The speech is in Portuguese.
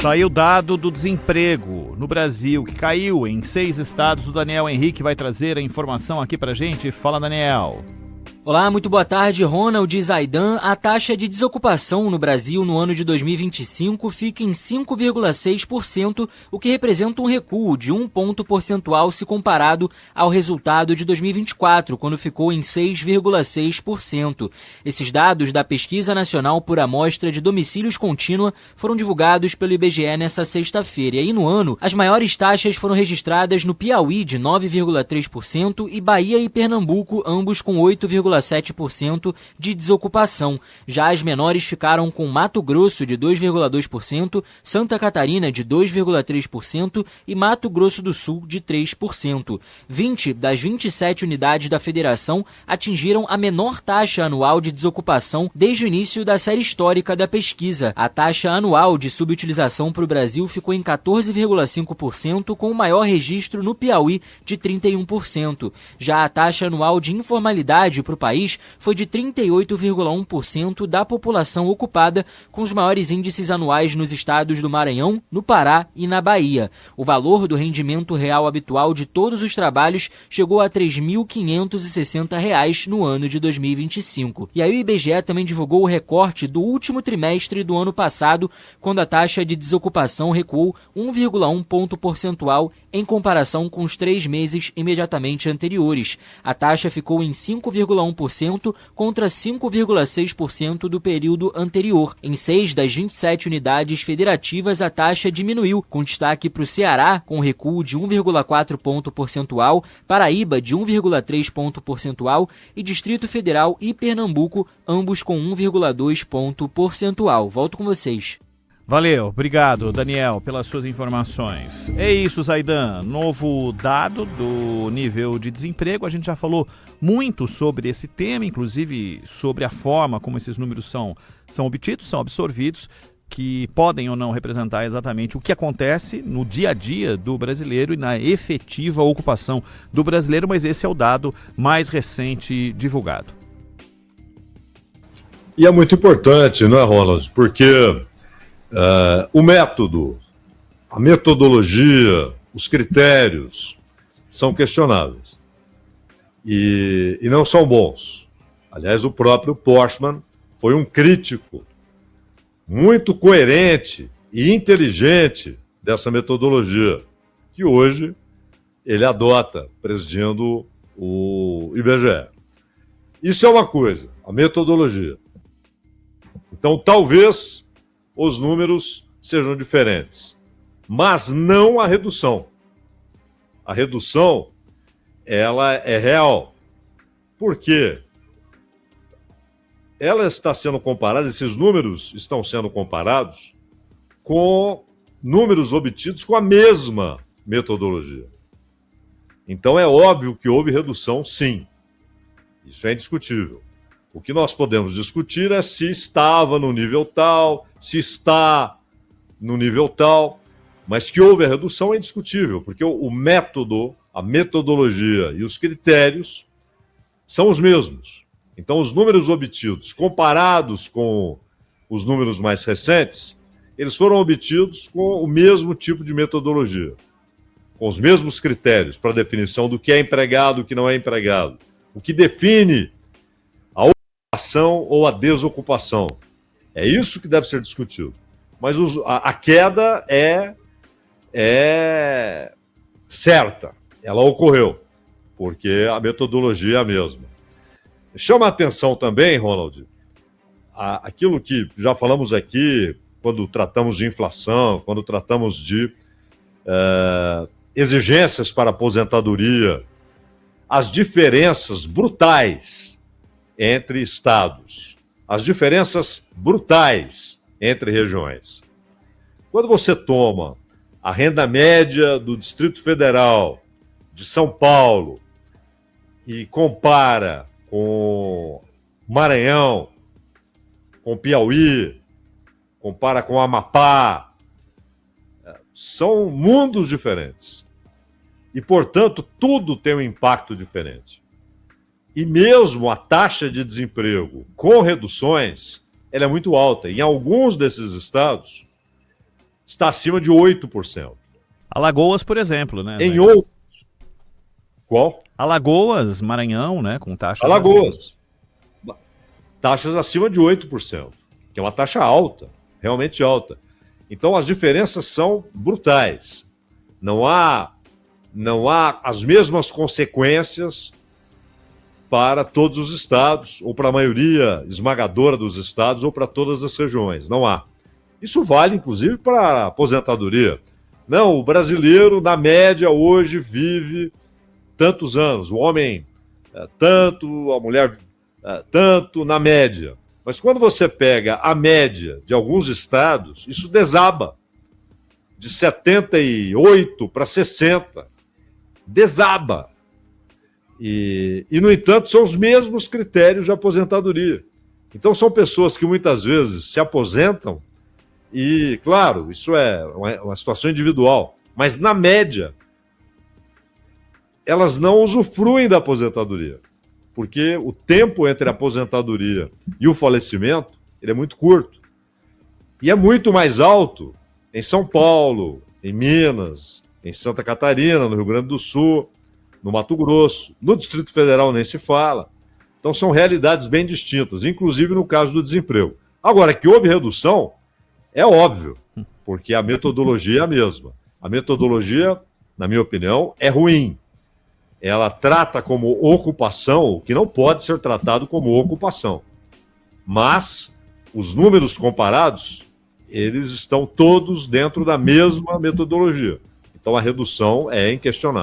Saiu dado do desemprego no Brasil, que caiu em 6 estados. O Daniel Henrique vai trazer a informação aqui pra gente. Fala, Daniel. Olá, muito boa tarde, Ronald e Zaidan. A taxa de desocupação no Brasil no ano de 2025 fica em 5,6%, o que representa um recuo de 1 ponto percentual se comparado ao resultado de 2024, quando ficou em 6,6%. Esses dados da Pesquisa Nacional por Amostra de Domicílios Contínua foram divulgados pelo IBGE nesta sexta-feira. E aí, no ano, as maiores taxas foram registradas no Piauí, de 9,3%, e Bahia e Pernambuco, ambos com 8,7% de desocupação. Já as menores ficaram com Mato Grosso, de 2,2%, Santa Catarina, de 2,3% e Mato Grosso do Sul, de 3%. 20 das 27 unidades da federação atingiram a menor taxa anual de desocupação desde o início da série histórica da pesquisa. A taxa anual de subutilização para o Brasil ficou em 14,5%, com o maior registro no Piauí, de 31%. Já a taxa anual de informalidade para o país foi de 38,1% da população ocupada, com os maiores índices anuais nos estados do Maranhão, no Pará e na Bahia. O valor do rendimento real habitual de todos os trabalhos chegou a R$ 3.560 no ano de 2025. E aí o IBGE também divulgou o recorte do último trimestre do ano passado, quando a taxa de desocupação recuou 1,1 ponto percentual em comparação com os 3 meses imediatamente anteriores. A taxa ficou em 5,1% contra 5,6% do período anterior. Em 6 das 27 unidades federativas, a taxa diminuiu, com destaque para o Ceará, com recuo de 1,4 ponto percentual, Paraíba, de 1,3 ponto percentual, e Distrito Federal e Pernambuco, ambos com 1,2 ponto percentual. Volto com vocês. Valeu, obrigado, Daniel, pelas suas informações. É isso, Zaidan. Novo dado do nível de desemprego. A gente já falou muito sobre esse tema, inclusive sobre a forma como esses números são obtidos, são absorvidos, que podem ou não representar exatamente o que acontece no dia a dia do brasileiro e na efetiva ocupação do brasileiro, mas esse é o dado mais recente divulgado. E é muito importante, não é, Ronald? Porque o método, a metodologia, os critérios são questionáveis e não são bons. Aliás, o próprio Postman foi um crítico muito coerente e inteligente dessa metodologia, que hoje ele adota, presidindo o IBGE. Isso é uma coisa, a metodologia. Então, talvez os números sejam diferentes, mas não a redução. A redução, ela é real. Por quê? Ela está sendo comparada, esses números estão sendo comparados com números obtidos com a mesma metodologia. Então é óbvio que houve redução, sim. Isso é indiscutível. O que nós podemos discutir é se estava no nível tal, se está no nível tal, mas que houve a redução é indiscutível, porque o método, a metodologia e os critérios são os mesmos. Então, os números obtidos, comparados com os números mais recentes, eles foram obtidos com o mesmo tipo de metodologia, com os mesmos critérios para definição do que é empregado e o que não é empregado, o que define a ocupação ou a desocupação. É isso que deve ser discutido. Mas a queda é certa, ela ocorreu, porque a metodologia é a mesma. Chama a atenção também, Ronald, aquilo que já falamos aqui quando tratamos de inflação, quando tratamos de exigências para aposentadoria, as diferenças brutais entre estados, as diferenças brutais entre regiões. Quando você toma a renda média do Distrito Federal, de São Paulo, e compara com Maranhão, com Piauí, compara com Amapá, são mundos diferentes. E, portanto, tudo tem um impacto diferente. E mesmo a taxa de desemprego com reduções, ela é muito alta. Em alguns desses estados, está acima de 8%. Alagoas, por exemplo, né? Em outros. Qual? Alagoas, Maranhão, né? Com taxas Alagoas. Taxas acima de 8%, que é uma taxa alta, realmente alta. Então as diferenças são brutais. Não há as mesmas consequências para todos os estados, ou para a maioria esmagadora dos estados, ou para todas as regiões. Não há. Isso vale, inclusive, para a aposentadoria. Não, o brasileiro, na média, hoje vive tantos anos. O homem, tanto, a mulher, tanto, na média. Mas quando você pega a média de alguns estados, isso desaba. De 78 para 60. Desaba. E, no entanto, são os mesmos critérios de aposentadoria. Então, são pessoas que muitas vezes se aposentam e, claro, isso é uma situação individual, mas, na média, elas não usufruem da aposentadoria, porque o tempo entre a aposentadoria e o falecimento ele é muito curto. E é muito mais alto em São Paulo, em Minas, em Santa Catarina, no Rio Grande do Sul, no Mato Grosso, no Distrito Federal nem se fala. Então são realidades bem distintas, inclusive no caso do desemprego. Agora, que houve redução, é óbvio, porque a metodologia é a mesma. A metodologia, na minha opinião, é ruim. Ela trata como ocupação o que não pode ser tratado como ocupação. Mas os números comparados, eles estão todos dentro da mesma metodologia. Então a redução é inquestionável.